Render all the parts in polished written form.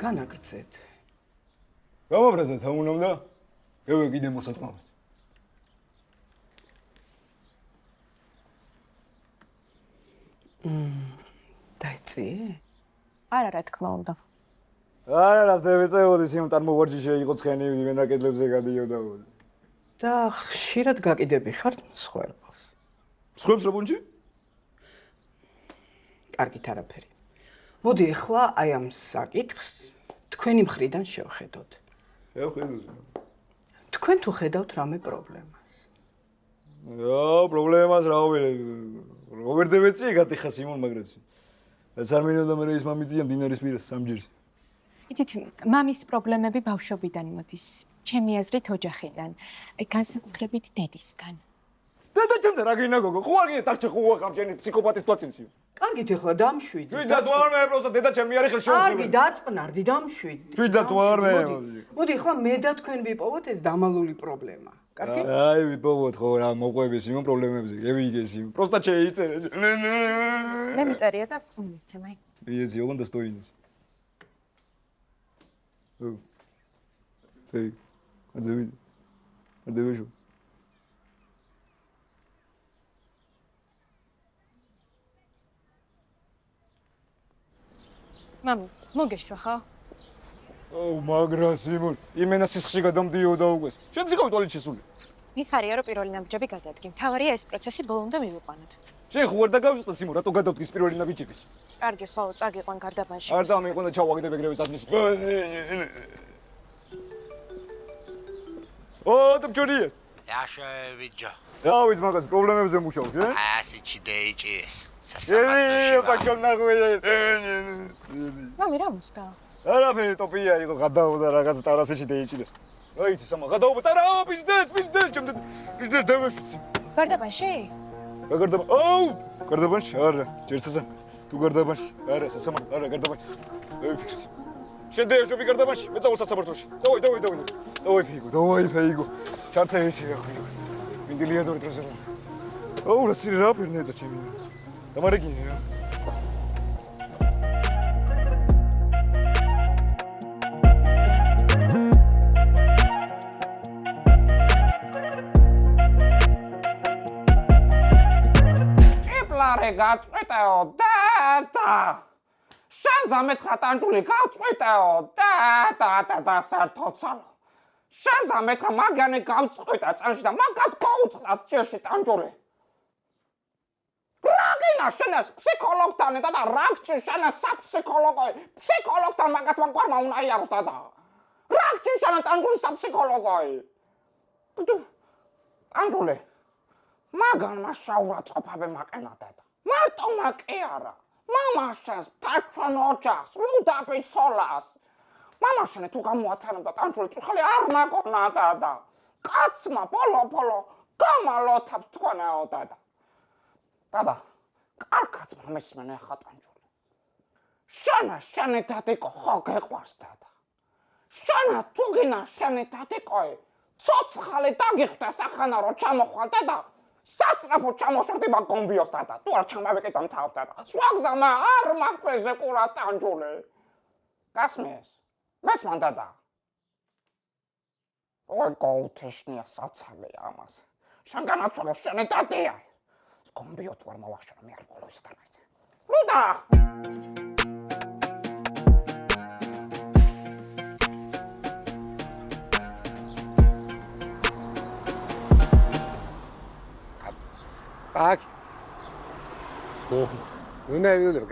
განაგრძეთ. გამაბრაზა თამუნობდა. ევე კიდე მოსათმამს. დაიწიე? არა, რა თქმა უნდა. არა, რა დავეწეოდი სიმ წარმოვარჯიშე იყო ცხენი მენაკედლებზე გადიოდა. და ხშირად გაკიდები ხართ მსხვერპლს. მსხვერპლს რა პუნჯი? კარგით არაფერი. მოდი ახლა აი ამ საკითხს თქვენი მხრიდან შევხედოთ. შევხედოთ. თქვენ თუ ხედავთ რამე პრობლემას? პრობლემას რა ვერ დავეწიე გატიხა სიმონ მაგრაცი. რაც არ მინდოდა მე ის მამიწია მდინარის პირას სამჯერს. იცით, მამის პრობლემები ბავშვობიდან მოდის. ჩემი აზრით ოჯახიდან, განსაკუთრებით დედისგან. დედა ჩემთან რა გინდა გოგო? ხო არ გინდა დარჩე ხო უახავ შენი ფსიქოპათის თვალწინში. კარგით ახლა დამშვიდი. შვიდა თუ არ მე პროსტა დედა ჩემი არის ხელ შევსვი. კარგი დაწყნარდი დამშვიდი. შვიდა თუ არ მე. მოდი ახლა მე და თქვენ ვიპოვოთ ეს დამალული პრობლემა. კარგი? აი ვიპოვოთ ხო რა მოყვები სიმონ პრობლემებზე. ევიგე სიმონ. პროსტა შეიწერე. მე მიწერია და მიცემ აი. იეცი ოღონდ სტოინეს. ო. თეი. ადევიჟო. მამი, მოგეშვა ხო? ო, მაგრა სიმონ. იმენა სისხლში გადამდიოდა უკვე. შენ ციკავი ტოლით შესული. მიხარია რომ პირველი ნაბიჯები გადადგენ. თავარია ეს პროცესი ბოლომდე მივიყვანოთ. შენ ხო არ დაგავიწყდა სიმონ, რატო გადავდგის პირველი ნაბიჯები? კარგი ხო, წაგიყვან გარდაბანში. არ დამიყვან და ჩავაგდე ეგრევე საგნიში. ო, დაბჯორია. Яшевиджо. დავით მაგას პრობლემებზე მუშაობ, შენ? ასიჩი დეიჭის. ე, პაშონაგველი. მამი რა მოსკა? არაფერი ტოპია იყო გადაუდა რაღაც ტერასში დეიჭირეს. რა იცი სამა გადაუდა ტარა პიზდეთ ჩემდე პიზდეთ დავეშვიცი. გარდაბანში? რა გარდაბა? აუ, გარდაბანში არა, ჯერსასა. თუ გარდაბანში არა, სასამართლო არა, გარდაბანში. დავიფიქრე. შედეშობი გარდაბანში, მეწავალ სასამართლოში. დავაი ფეიგო. ჩარტე ისე რა ხო. მინდილიადორი დროზე. აუ, რა სირი რა ფერნე და ჩემი. დამარეგინე რა. ჭიპლარე გაწყვეტეო და შენზე მეთხრა ტანჯული გავწყვეტეო და სართოცალო შენზე მეთხრა მაგიანი გავწყვეტა წანში და მაგათ გაუწყდა ჭირში ტანჯული რაგინა შენას ფსიქოლოგთან და რაგჭი შენას საფსიქოლოგოი ფსიქოლოგთან მაგათ მაგვარმა უნდა იაროს და რაგჭი შენას ტანჯული საფსიქოლოგოი ტანჯული მაგან მასშაურა წოფაბე მაყენადა და მარტო მაკი არა მამაშენს თაჩვენ ოჯახს ლუდაპიცოლას მამაშენე თუ გამოათანებდა ტანჯული წუხალი არ ნაკონადა და კაცმა ბოლო გამალოთავს თქვენაო და კარგად მომესმენე ხა ტანჯული შენი დადიკო ხო გეყვარს და შენა თუ გინა შენი დადიკოი ცოცხალი დაგიხდა სახანა რო ჩამოხვალდა და სასწრაფო ჩამოშორდება კომბიოს და თუ არ ჩამავეკეთა მთავრს და სვაგზამა არ მაქვეზე ყურა ტანჯული გასმეს მესმანდა და ой გაუთეშნია საცალე ამას შენ განაცვალო შენი დადია კომბიო თუ არ მოვაშორა მე არ ბოლო ის დარბაიძე ლუდა აქ ნუ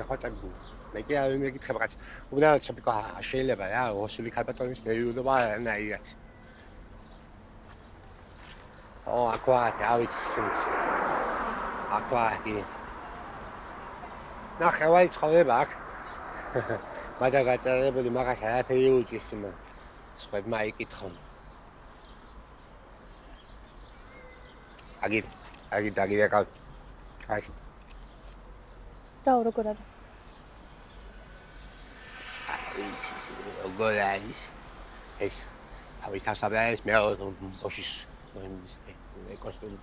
გახაწები მე კი არ მეკითხება კაც უბრალოდ შევიკო შეიძლება რა ოსული ქალბატონის ნეიუდობა ნაირაც ო აკვატი ავიცის აკვატი ნახევარი ცხოვრება აქ მაგრამ გაწერებული მაგას არაფერი უჭის სხვებმა იკითხონ აგი დაგიდეკავ. აი. რა როგორ არის? ის როგორ არის? ეს თავის თავსაბეს მე ოშის კოსტუმი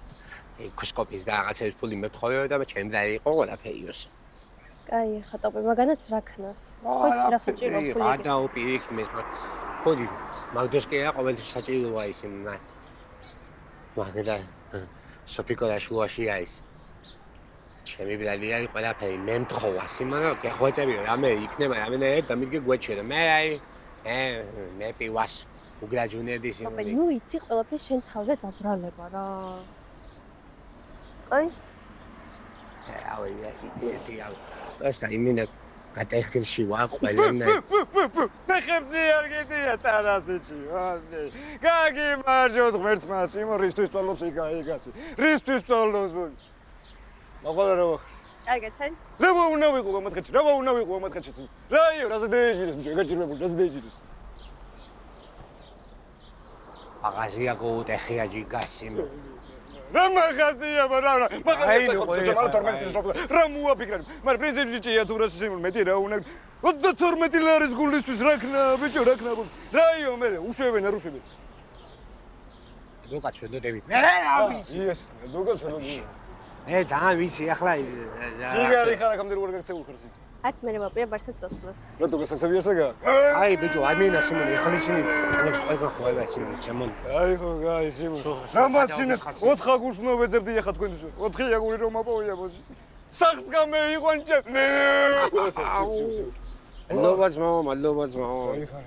კოსკოპის და რაღაცების ფული მეთხოვე და ჩემ და იყო ყველაფერი ოსო. კაი, ხა ტოპი, მაგანაც რა ქნას? ხოიც რა საჭირო ფული? გადაუპირიქ მეს, ხოდი, მაგდოს კი არა, ყოველთვის საჭიროა ის მაგდა სოფიკო და შუაშია ის. ჩემი ბლადია ყველაფერი მე მთხოვა სიმანა გეხვეწებიო რამე იქნება რამენაირად დამიდგე გვეჩე და მე მე პივას უგრაჯუნების ტოპი, ნუ იცი ყველაფერს შენ თავზე დაბრალება რა. კაი? აი ისეთი და იმენა კატეხილში ვარ ყველანაირად ფეხებზე არ გედია ტარასეში გაგიმარჯოთ ღმერთმა სიმო რისთვის წვალობს იგაცი რისთვის წვალობს მაგალ რა ვახს კარგად ჩაი. რა უნდა ვიყო ამათხეთში რა უნდა ვიყო ამათხეთში რაიო რა ზედეჯირეს ბიჭო ეგაჭირებული რა ზედეჯირეს აგაზია გოუტეხია ჯიგასიმ რა მაგაზია რა მაგაზია ხო თორმეტის რა მოაფიქრე მაგრამ პრინციპში ჭია თუ რა სიმულ მეტი რა უნდა 32 ლარის გულისთვის რა ქნა ბიჭო რა ქნა რაიო მე უშვებენ არ უშვებენ დოკაც შედოდები მე რა ვიცი ის დოკაც შედოდები მე ძალიან ვიცი ახლა ჯიგარი ხარ აქამდე როგორ გაქცეულ ხარ სი არც მე მოპირა ბარსად წასვლას. რატო გასახსები არსაგა აი ბიჭო ამენა სიმონი ახლა ისინი კანებს ყველგან ხოვება სიმონი ჩემონი აი ხო გაი სიმონი რამაცინეს 4 აგურს უნდა ვეძებდი ახლა თქვენთვის 4 აგური რომ მოპოვია ბოჭი სახს გამეიყვან მადლობა ძმაო აი ხარ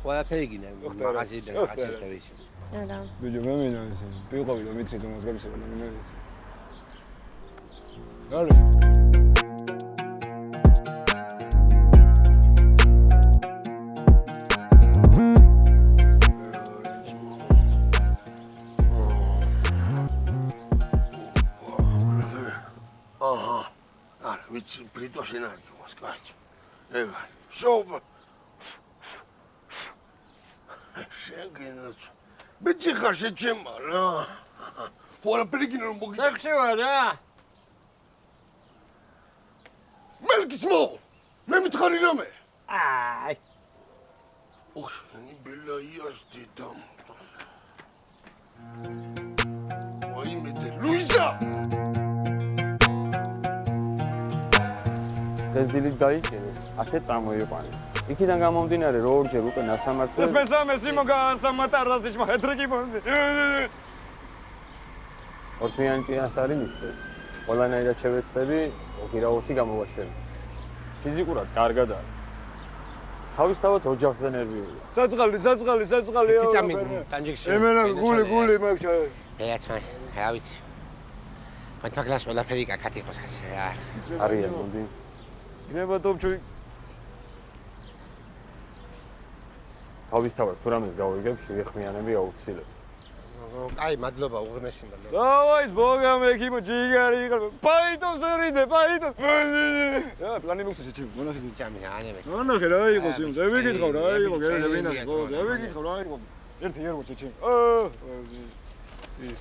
ყველაფერი გინდა მაღაზიიდან კაცებს და ვიცი არა. ბიჭო მე მინდა ის ვიყავი და მithრის რომ გაგისება და მინდა ის გარე Ведь притошли на руки, сказать. Шоу. Шенгенец. Бети хаше чем, а? Пора перекинуть боги. Так что, да? Мелки смол. Მე მითხარი რამე? აი. ოხ, ნი ბელა იაშდი დამ. ვაი მეტე ლუიზა. ეს დილით გაიჭირეს, აქეთ წამოიყვანეს. იქიდან გამომდინარე, რომ ორჯერ უკვე ნასამართლე. ეს მესამე სიმო განსამატარდასი ჩმა ჰეტრიკი მონდი. ორთმიანი წინასწარი მისცეს. ყველანაირად შევეცდები, უღირაუთი გამოვაშენო. ფიზიკურად კარგად არის. თავისთავად ოჯახზე ნერვიულია. საწყალი. წამი ტანჯექსი. ემენა გული მაგჩა. ეცმა, რა ვიცი. მათ მაგლას ყველაფერი კაკად იყოს კაცი რა. არიან მონდი. იქნება ტოპჩი. თავისთავად თუ რამეს გავიგებ, შევიხმიანები აუცილებლად. აი, მადლობა, უღმესი მადლობა. დავაი, ბოგა მეკიმო ჯიგარი იყავ. პაიტოს ერიდე, პაიტოს. რა, პლანი მოგცეს ჩემ, მონახე წამი რა ანებე. მონახე რა იყოს იმ, ზევიკითხავ რა იყო, გერევინა, ზევიკითხავ რა იყო. ერთი ერბო ჩემ. ის.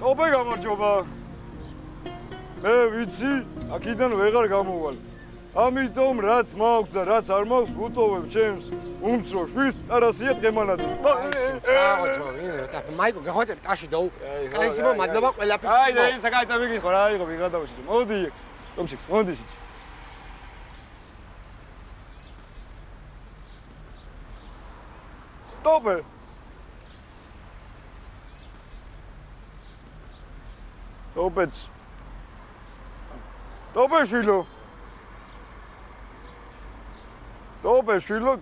ოპე გამარჯობა. მე ვიცი, აქედან ვეღარ გამოვალ. ამიტომ რაც მაქვს და რაც არ მაქვს, უტოვებ ჩემს უმცრო შვილს ტარასიათ გემანაძეს. მაიკო, გახვეწები ტაში დაუ. აი, სიმო, მადლობა ყველაფერს. აი, და ისა კაი წამიგიხო რა იყო ვიღადავში. მოდი, ტომშიქს, მოდი შიჩი. ტოპე. ტოპეც. ტოპე შვილო. ტოპე შვილო.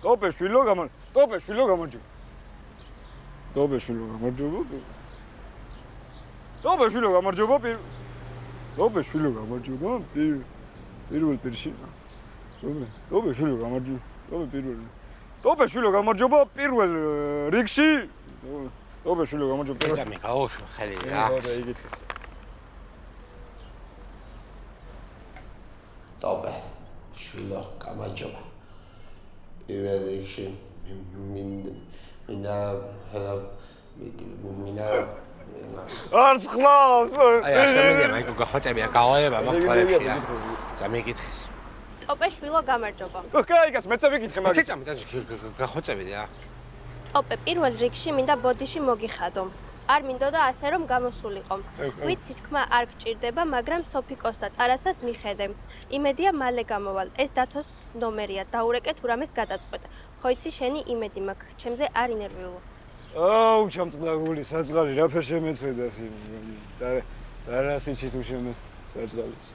ტოპე შვილო გამარჯობა. ტოპე შვილო გამარჯობა. ტოპე შვილო გამარჯობა. ტოპე შვილო გამარჯობა. ტოპე შვილო გამარჯობა. პირველ პირში. ტოპე შვილო გამარჯობა. ტოპე პირველ. ტოპე შვილო გამარჯობა პირველ რიგში. ტოპე შვილო გამარჯობა. წამი გაოშო ხელი რა. და იგითხეს. ტოპე შვილო გამარჯობა. პირველ რიგში მინა არც ხლავს. აი, ახლა მაიკო გახვეწებია, გავაება მაგ თვალებში რა. წამი იკითხეს. ტოპე შვილო გამარჯობა. კაიგას მეც ვიკითხე მაგის. წამი და გახვეწები რა. ტოპე პირველ რიგში მინდა ბოდიში მოგიხადო. არ მინდოდა ასე რომ გამოსულიყო. ვიცი თქმა არ გჭირდება, მაგრამ სოფიკოს და ტარასას მიხედე. იმედია მალე გამოვალ. ეს დათოს ნომერია, დაურეკე თუ რამეს გადაწყვეტ. ხო იცი შენი იმედი მაქვს, ჩემზე არ ინერვიულო. აუ, ჩამწყდაგული საწყალი, რაფერ შემეცვედას იმ. და რა სიცი თუ შემეს საწყალის.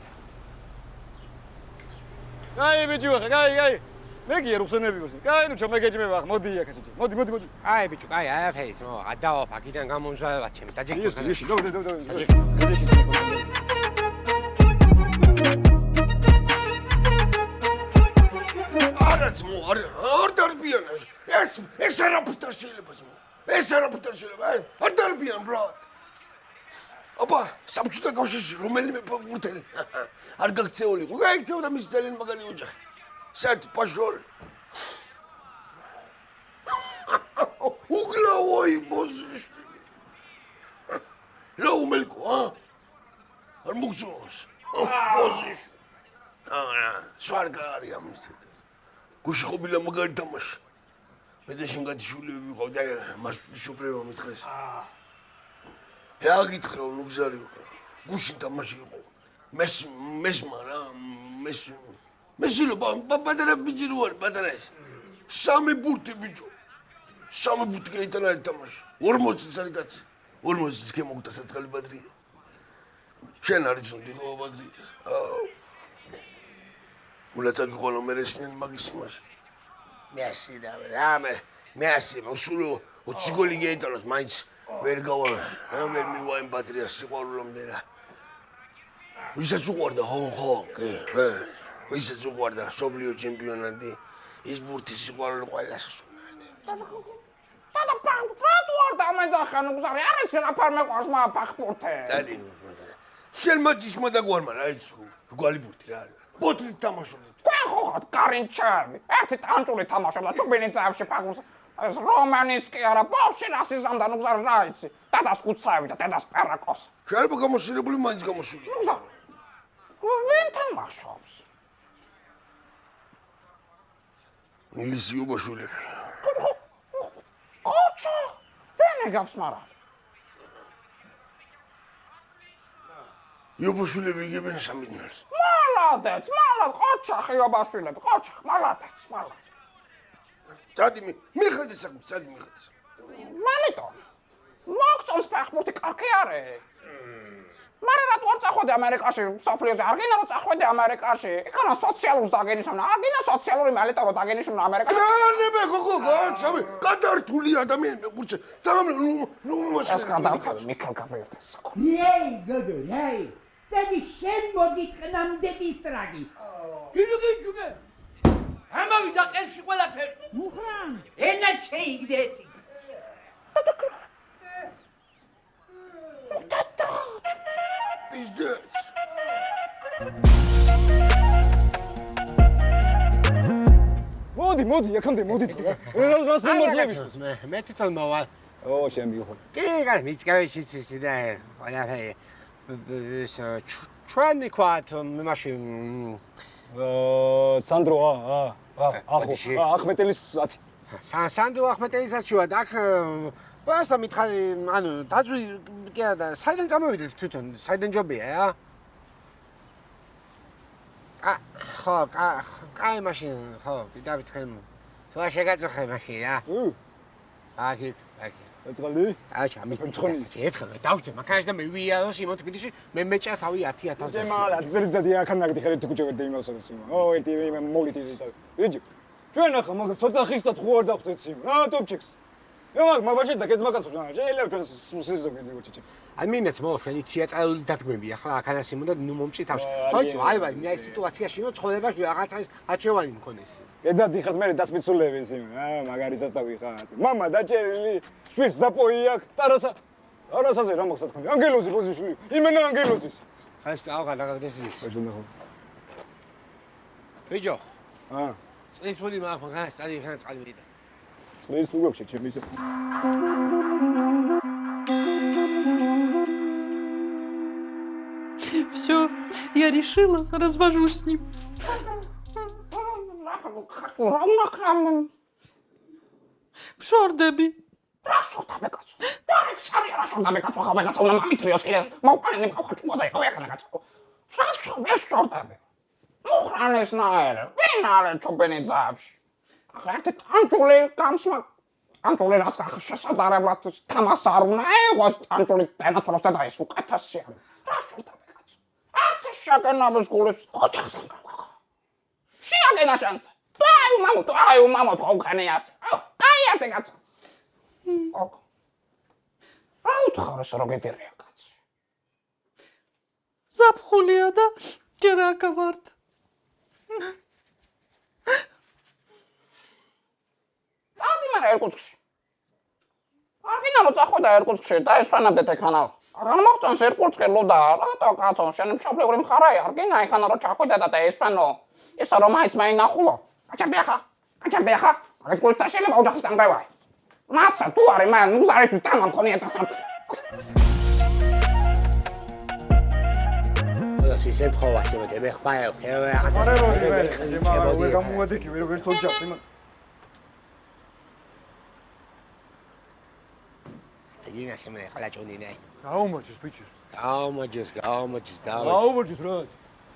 გაი ბიჭო, გაი. მე კი რუსენები ვარ. გაი, ნუ ჩამეგეჭმე ვახ, მოდი აქ ასე. მოდი. აი ბიჭო, აი არაფერის მო, გადავა აქედან გამომზადება ჩემი დაჯექოს. ისე, დავდე. არაც მო, არ დარბიან. ეს არაფერთა შეიძლება მო. ეს არაფერთა შეიძლება. არ დარბიან ბრატ. აბა, საბჭოთა კავშირში რომელიმე ფეხბურთელი არ გაქცეულიყო. გაიქცეოდა მის ძალიან მაგარი ოჯახი. Сад пошел. Угловой бозыш. Лоумельку, а? Армуксос. Бозыш. Сваргари амстед. Гуши хобиля მაგარი თამაში. მე და შენ გადიშულები ვიყავ და მას შუპრევა მითხეს. რა გითხრა ნუ გზარი. გუში თამაში იყო. მესმა რა, მესილო პატარა ბიჭი რო არის პატარას. სამი ბურთი ბიჭო. სამი ბურთი გაიტანა ერთ თამაში. 40 წელი კაცი. 40 წელი გემოგდა საწყალი ბადრია. შენ არის უნდი ხო ბადრია. ულაცაკი ხოლმე მერეშენ მაგის იმას. მე ასიდა რა მე ასე მოსულო 20 გოლი გაიტანოს მაინც ვერ გავა. რა ვერ მივაიმ ბადრიას სიყვარულამდე რა. ვისაც უყვარდა ხო კი ვისაც უყვარდა სოფლიო ჩემპიონატი ის ბურთი სიყვარული ყველას უნარდა. და პანკრატ ამეძახან უგზარი არის რა ფარმე ყავს მა ფეხბურთე. დადი შენ მაჯიშმა და გვარმა რა ის გვალი ბურთი რა არის. ბოთლით თამაშობდი. თქვენ ხო ხართ კარინჩები. ერთი ტანჭული თამაშობდა ჩუბინი წავში ფეხბურთს. ეს რომანისკი არა ბავშვი რასიზამდა უგზარი რა იცი. დადას კუცავი და დადას პერაკოს. შეიძლება გამოსილებული მაინც გამოსული. ვინ თამაშობს? ნილისი უბაშვილი. ოჩა, ვინ გავს მარა? უბაშვილები იგებენ სამდინარს. მალადეც, ოჩა ხიობაშვილები, ოჩა, მალადეც. წადი მიხედე საკუთი, წადი მიხედე. მალიტო. მოგწონს ფეხბურთი კარგი არის. მაგრამ რატო არ წახვედი ამერიკაში, სოფლიოზე? არ გინდა რომ წახვედი ამერიკაში? იქანა სოციალურს დაგენიშნა. არ გინდა სოციალური მალიტო რომ დაგენიშნა ამერიკაში. ნებე გოგო, გამი, გადართული ადამიანები გურჩე. ნუ ეს გადავთვალე მიქელ გაბერტეს. ნეი გოგო, ნეი. დადი შენ მოგიტყნამდე ისტრაგი. გიგიგიგიგ. ამავიდა ყელში ყველაფერი. მუხრან. ენა შეიგდეთი. Пиздец. მოდი, აქამდე მოდი თქვა. რას მომარლები? მე თვითონ მოვალ. ო, შენ მიხო. კი, გან მიცკავეში ცისი და ყველაფერი. ჩვენ ვიქვათ მაშინ სანდრო ახმეტელის 10. სანდრო ახმეტელისაც შუა და აქ ბასა მითხარი, ანუ დაძვი კი და საიდან წამოვიდეთ თვითონ, საიდან ჯობია რა? ხო, კაი მაშინ, ხო, დავით თქვენ. სხვა შეგაწუხე მაშინ რა. აქეთ. აწყალი? აჩა, მის ერთხელ დავჭე, მაგაში და მე ვიაროს იმ თბილისში, მე მეჭა თავი 10,000. ჯემალა, ძრიძადი აქამდე ხერეთ ქუჩევერ და იმასოს იმ. ო, ერთი მოლიტი ის. ვიჯი. ჩვენ ახლა მაგ ცოტა ხისტად ხო არ დავხვდეთ იმ. რა ტოპჩიქს. მაგაში და კეცმაკას ვშანა. შეიძლება ჩვენ სიზოგენ დიგოჩიჩი. აი მინეც მო შენი თეატრალური დადგმები ახლა აქანას იმოდა ნუ მომჭი თავს. ხოიცი, აი მე ეს სიტუაციაში ნუ ცხოვრებაში რაღაცა აჩევანი მქონეს. ედა დიხარ მე დასმიცულები ის იმ. მაგარი სასტავი ხარ ასე. მამა დაჭერილი, შვილი ზაპოი აქვს, ტარასა. არასაზე რა მოხდა თქვენ? ანგელოზი პოზიშვილი. იმენა ანგელოზის. ხა ეს გავღა რაღაცა ის. ბაჟონახო. ბიჭო. წლის მოდი მაგას წალი ხან წალი ვიდა. წლის თუ გვაქვს ჩემი ისე. Всё, я решила, развожусь с ним. Вшордеби. არია რა შორდა მე კაცო ხა ვეღაცა უნდა მამიტრიოს კიდე მოყანე მყავ ჭუაზე ხო ეხლა კაცო რა მე შორდა მე მოხრანეს ნაერე ვინ არის ჩუბენი ძაბში ახლა ერთ ტანჯული გამსმა ტანჯული რაც ხა შესაძლებლად თამას არ უნდა ეღოს ტანჯული დანათროს და ეს უკეთესია რა შორდა მე კაცო ათ შაკენაბის გულის ოჯახს შეაგენა შანს აი მამო თქანიაც აი ათე კაცო რა უთხარეს როგეთერია კაცი ზაფხულია და ჯერაკა ვართ. წავდი მარა ერკუტსკში აღინა მოწახვედა ერკუტსკში და ესვენებდეთ ეხანა რა მოგწონს ერკუტსკი ლოდა რატო კაცო შენი მშობლიური მხარეა აღინა ეხანა რო ჩახვედა და ესვენო ისა რომ აიც მაინახულო გაჭარბე ახლა ერკუტსკი შეიძლება ოჯახის დამღევა მასა თუ არი მან მუზარეს თამა მქონია და სამთ სისემ ხოვასი მე მეხბაე არა მე გამომადექი მე როგორც ოჯახი მან იგინა შემე ხალა ჭონინე გაუმოჩეს ბიჭო გაუმოჩეს და გაუმოჩეს რა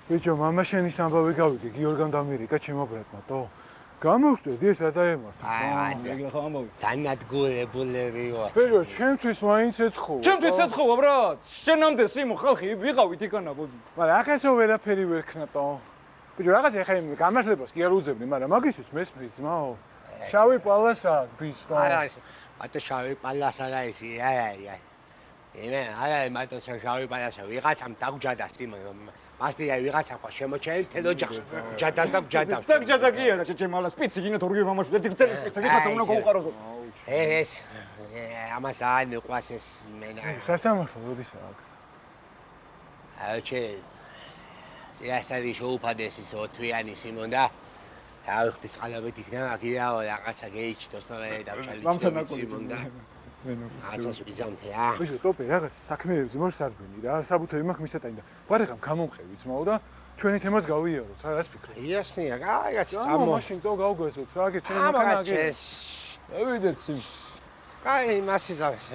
ბიჭო მამა შენის ამბავი გავიგე გიორგამ დამირეკა ჩემო ბრატმა თო გამოვშტედი ეს რა დაემართა ეგრე ხო ამბავი დანადგურებულებიო ბიჭო ჩემთვის მაინც ეთხოვა ჩემთვის ეთხოვა ბრატ შენამდე სიმო ხალხი ვიყავით იქანა ბოდი მაგრამ ახესო ვერაფერი ვერ ქნატო ბიჭო რაღაც ეხა იმ გამართლებას კი არ უძებნი მაგრამ მაგისთვის მესმის ძმაო შავი პალასა ბიჭო არა ეს მათო შავი პალასა და ეს აი იმე არა მათო შავი პალასა ვიღაცამ დაგჯადა სიმო მასდია ვიღაცა ხო შემოჩენილ თელ ოჯახს ჯადას და ჯადავს დაგჯადა კი არა ჩემალა სპიცი გინოთ ორი მამაშვილი ერთი გწელი სპიცი გიხაცა უნდა გავუყაროს ეს ამას ან ყვას ეს მენა სასამართლო როდისაა აჩე წიასტადი შოუფადეს ის ოთვიანი სიმონდა ავიხდი წყალობით იქნა აგიაო რაღაცა გეიჩდოს და დავჭალი სიმონდა აცას ვიზამთია ბიჭო ტოპე რაღაც საქმეებზე მოსარბენი რა საბუთები მაქვს მისატანი და ვარიღამ გამომყევი ძმაო და ჩვენი თემას გავიაროთ რა რას ფიქრობ იასნია კაიგაც წამო მაშინ თო გავგესოთ რა გე ჩვენი მანქანა ევიდეთ სიმ კაი მასიზავეს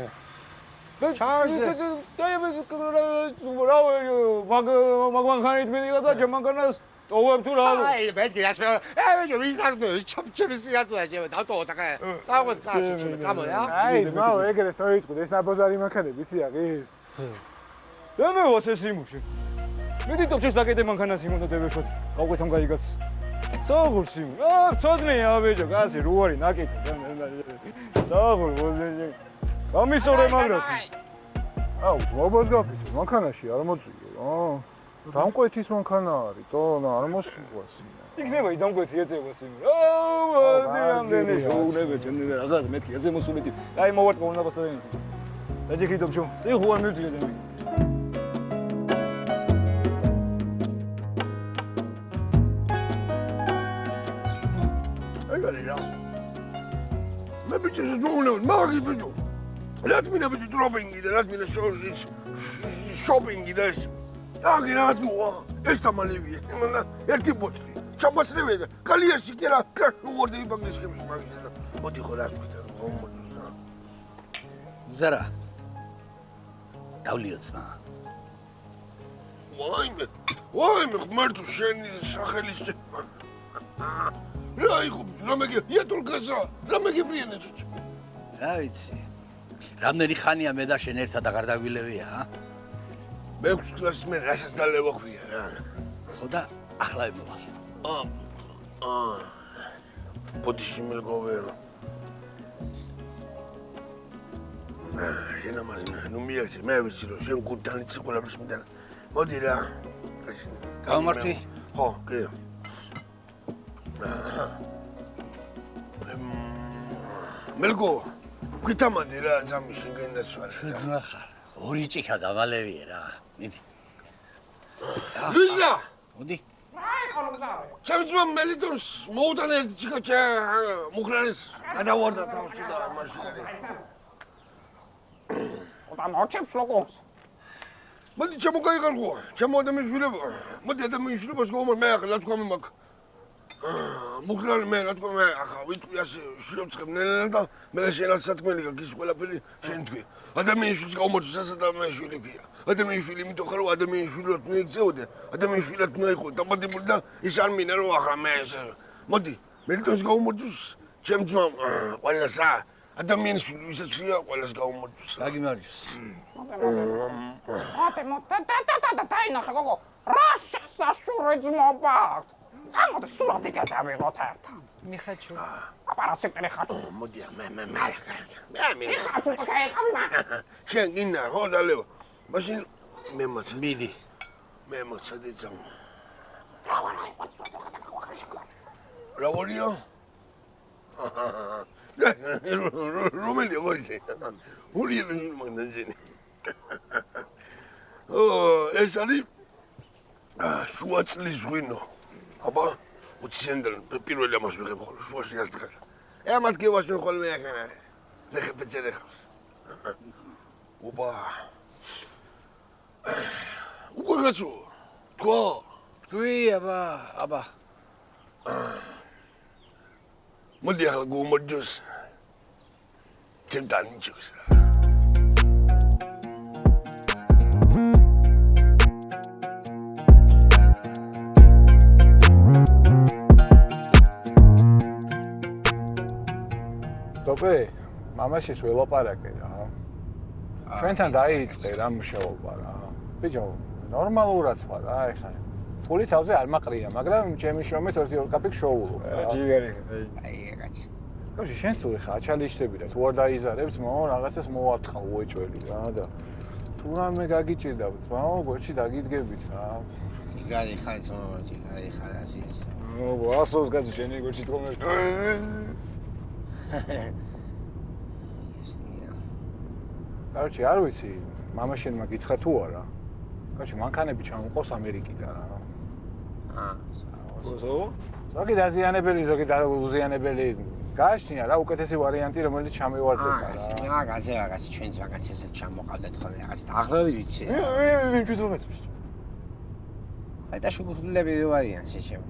მაგმანქანით მიდიღა და ჩემანქანას ტოვებ თუ რა აი ბეთქი ასმე ბიჭო ვიზარდო ჩამჩემის სიატუა ჩემ დავტოვო და კაი წავღოთ კაცი ჩემ წამო რა აი მაო ეგრე თოიწყო ეს ნაბოზარი მანქანები სიაღის დემე ვასე სიმუში მიდიტო ჩეს დაკეთე მანქანას იმოდა დევეშოთ გავყვეთამ გაიგაც საღურ სიმუ ცოდნია ბიჭო კაცი რო არის ნაკეთი საღურ ბოზეჯე გამისორე მაგრას აუ მობოს გაფიცე მანქანაში არ მოწიო დამკვეთის მანქანა არის თო არ მოსუვას იქნება დამკვეთი ეწევა სიმუ აუ ამდენი შოუნებეთ რაღაც მეთქი ეზე მოსულეთი აი მოვარტყო უნდა ბასტადენი დაჯექიდობ შო წიხუ არ მივწიე ძემი ეგარი რა მე ბიჭო ზოუნებ მაგი ბიჭო რაც მინდა ბიჭო დროპინგი და რაც მინდა შოპინგი და ეს აგი რაც მოვა ეს დამალევია მანდა ერთი ბოთლი ჩამასრევე და კალიაში კი რა უორდები ბაგნისკებში მაგის და მოდი ხო რას ვიტა მომოწუსა ზარა დავლიოცმა ვაიმე ხმართო შენი სახელის რა იყო რა მეგე იატოლგაზა რა მეგებრიანე ჩოჩ რა ვიცი რამდენი ხანია მე და შენ ერთად აღარ დაგვილევია მე-6 კლასის მე რასაც დალევა ქვია რა ხო და ახლა მოვალ ბოდიში მეგოვე შენ ამას ნუ მიაქცე მე ვიცი რომ შენ გუდთან იცი ყველაფერს მინდა მოდი რა გამომართვი ხო კი მელგო გვითამანდი რა ზამი შენგენ დასვარ ძმა ხარ ორი ჭიქა დავალევია რა მიდი ლიზა მოდი აი ხალხი ჩემ ძმა მელიტონს მოუტან ერთი ჭიქა მუხრანის გადავარდა თავში და მაშინარი და მოჩებს ლოგოს მოდი ჩემო გაიყარგო ჩემო ადამიანის შვილება მოდი ადამიანის შვილებას გავუმარ მე ახლა თქვა მე მაგ მუხრალი მე რა თქმა მე ახლა ვიტყვი ასე შევწებნენა და მე შენაც სათქმელი გაქვს ის ყველაფერი შენ თქვი. ადამიანის გაუმოწოს ასა და მე შვილი ქვია. ადამიანის შვილი იმიტომ ხარ რომ ადამიანის შვილად მიიქცეოდე. ადამიანის შვილად მიიღო დაბადებული და ის არ მინდა რომ ახლა მე ეს მოდი მე რითოს გაუმოწოს ჩემ ძმამ ყველასა ადამიანის შვილი ვისაც ქვია ყველას გაუმოწოს. გაგიმარჯოს. და დაინახე გოგო რა შესაშურე ძმობა აღარ სულათი გადავიღოთ ერთად მიხაჩუ აპარასიტერი ხაჩუ მოდი მე ხაჩუ შენ გინდა ხო დალევა მაშინ მე მოცა მიდი მე მოცა დეცამ როგორია რომელი ვაიზე ურიელი მაგნაძენი ეს არის შუა წლის ღვინო აბა უცენდელ პირველი ამას ვიღებ ხოლმე შუაში გასწრება ამათ გევასმე ხოლმე ახლა ლეხებეცერე ხავს ოპა უკვე გაწო თქო თქვი აბა მოდი ახლა გუმოჯოს ჩემთან ნიჩოს ტოპე, მამაშის ველაპარაკე რა. ჩვენთან დაიწყე რა მუშაობა რა. ბიჭო, ნორმალურად ვარ რა, ეხლა. ფული თავზე არ მაყრია, მაგრამ ჩემი შრომით 1-2 კაპიკ შოულობ რა. ჯიგარი. აი ეგაც. კაცი, შენს თუ ეხლა აჩალიჩდები და თუ არ დაიზარებს, მოო რაღაცას მოვარცხავ უეჭველი რა და თუ რამე გაგიჭირდავთ, მოო გოჩი დაგიდგებით რა. ჯიგარი ხარ ძმაო, ჯიგარი ხარ ასიას. ო, ასოს გაძ შენი გოჩი თქო მე. კაროჩი, არ ვიცი, მამაშენმა გითხრა თუ არა. კაროჩი, მანქანები ჩამოყავს ამერიკიდან რა. ოსო? ზოგი დაზიანებელი, ზოგი დაუზიანებელი. გააჩნია რა უკეთესი ვარიანტი, რომელიც ჩამევარდება რა. რაღაც ჩვენს ვაკაციასაც ჩამოყავდათ ხოლმე რაღაც დაახლოებით ვიცი. ვინ ჩვიდრომეს? აი და შუქურთლები ვარიან შეჩემ.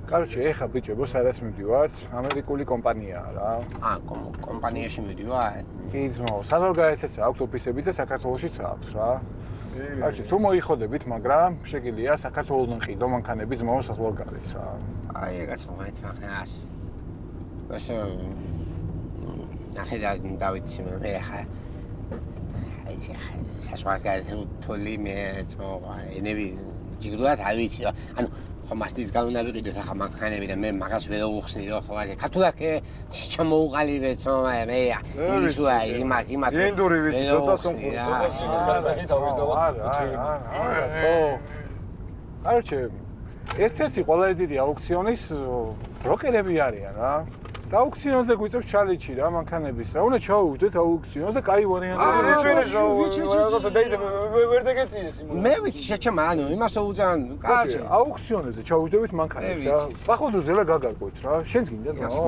კაროჩი, ეხა ბიჭებო, სადაც მივდივართ, ამერიკული კომპანიაა რა. კომპანიაში მივდივარ? კი ძმაო, საზღვარგარეთაც აქვს ოფისები და საქართველოშიც აქვს რა. კაროჩი, თუ მოიხოდებით, მაგრამ შეგიძლია საქართველოსთან ყიდო მანქანები ძმაო საზღვარგარეთს რა. აი ეგაც მომეთ მაგნას. ასე ნახე დავიცი მე ხა. აი ეს საზღვარგარეთ თოლი მე ძმაო ენები ჯიგდურად არ ვიცი. ანუ ხომასტის განუნა ვიყიდოთ ახლა მანქანები და მე მაგას ვერ უხსნი რა ხო ასე ქართულად ჩამოუყალიბეთ რომ მე ისუა იმათ ინდური ვიცი ცოტა სომხური ცოტა სიმხარები თავის დავად კაროჩე ერთ-ერთი ყველაზე დიდი აუქციონის ბროკერები არიან რა და აუქციონზე გვიწევს ჩალიჩი რა მანქანების რა უნდა ჩაუვდეთ აუქციონს და კაი ვარიანტები ვერ დაგეციეს იმ მე ვიცი შეჩემა ანუ იმას უძან კაცი აუქციონზე ჩაუვდებით მანქანებს რა ბახოდო ზელა გაგარკვეთ რა შენს გინდა ზო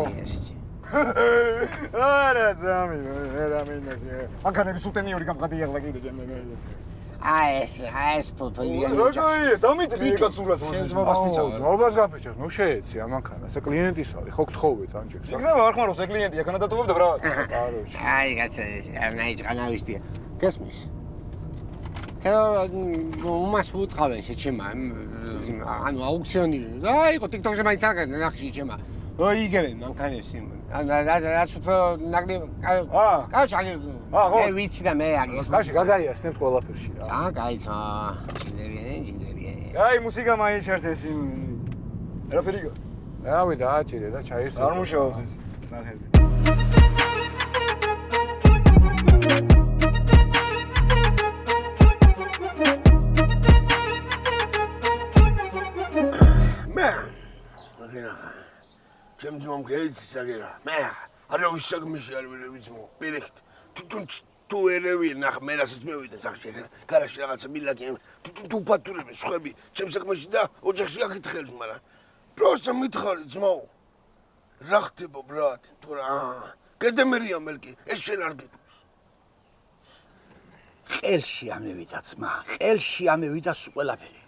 არა ზამი მე რა მინდა მანქანების უტენიური გამყადიაღლა კიდე ჩემს აი ეს პოპულიანი როგორია დამიტრი ეგაც სულად შენს მობას ფიცავ მობას გაფიჩავს ნუ შეეცი ამანქანა ეს კლიენტის არის ხო გთხოვეთ ანჯერს იქნება არ ხმაროს ეს კლიენტია ქანა დატოვებდა ბრა კაროჩი აი კაცი არნაი ჭყანავისტია გესმის უმას უთყავენ შეჩემა ანუ აუქციონი რა იყო TikTok-ზე მაინც აღარ ნახში შეჩემა ოიგერენ მანქანებს რაც უფრო ნაკლი კაჩი მე ვიცი და მე აგეს კაჩი გაგაიასნებთ ყველაფერში რა ძალიან კაიცა ჯიგლებიანი აი მუსიკა მაინტერესებს იმ რაფერიგა რავი დააჭირე და ჩაისწრო არ მუშაობს ეს ნახეთ ჩემ ძმამ გაიცი საგერა მე არავის საგმეში არ ვერევიძმო პირეხით თვითონ თუ ერევი ნახ მე რასაც მევიდა სახში გარაში რაღაცა მილაკი თუ ფათურები სხვები ჩემ საგმეში და ოჯახში აკითხეთ მაგრამ პროსტა მითხარი ძმაო რა ხდება ბრატ თუ რა გედემერია მელკი ეს შენ არ გეტყვის ყელში ამევიდა ძმა ყელში ამევიდა ყველაფერი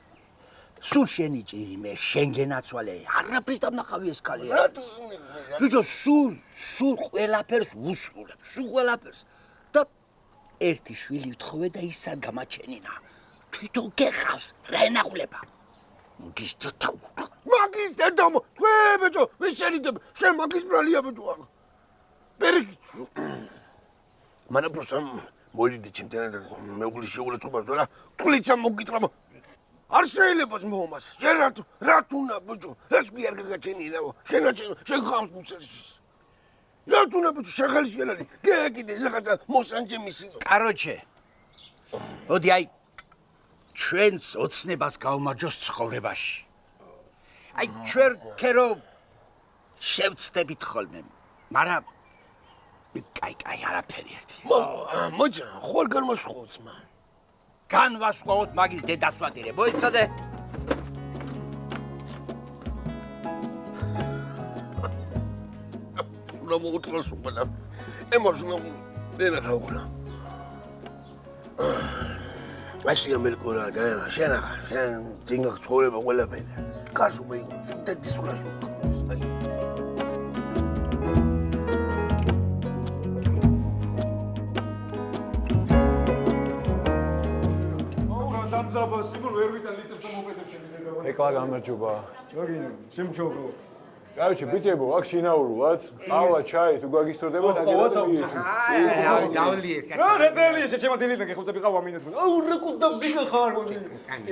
სულ შენი ჭირი მე შენ გენაცვალე არაფერს დამნახავი ეს ქალია ბიჭო სულ ყველაფერს უსრულებს სულ ყველაფერს და ერთი შვილი ვთხოვე და ის არ გამაჩენინა თვითონ გეხავს რა ენახულება მაგის დედა თქვე ბიჭო ვის შენიდებ შენ მაგის ბრალია ბიჭო ბერგი მან просто მოიდი ჩემთან მეუღლის შეულეცობას და თuliცა მოგიტყრა არ შეიძლება მომას შენ რა თუნა ბიჭო ეს კი არ გაგაჩენია შენ ხავს მუცელში რა თუნა ბიჭო შეხელი შენალი გეკიდე რაღაცა მოსანჯემისი კაროჩე ოდი აი ჩვენს ოცნებას გავმარჯოს ცხოვრებაში აი ჩვენ ქერო შევცდებით ხოლმე მაგრამ კაი არაფერი ერთი მოიცა ხوار განვასხვაოთ მა განვასხვაოთ მაგის დედაცვადირე მოიცადე რა მოუტროს უყალა ემოშნო დენა ხაუხლა მაშინ ამერკურა და შენ ძინგა ცხოვრება ყველაფერი კაშუ მეიგო დედისულაშო ზაბა სიმონ ვერ ვიტან ლიტრს მომყიდებ შენი დედა. ეკლა გამარჯობა. გაგინო, შემჩოვრო. Короче, ბიჭებო, აქ შინაურულად, ყავა, ჩაი, თუ გაგისწორდება და დავლიეთ, კაცო. რა დავლიეთ, შეჩემა დილიდან გეხოცები ყავა მინეთ. აუ, რა კუდაბზიკა ხარ მოდი.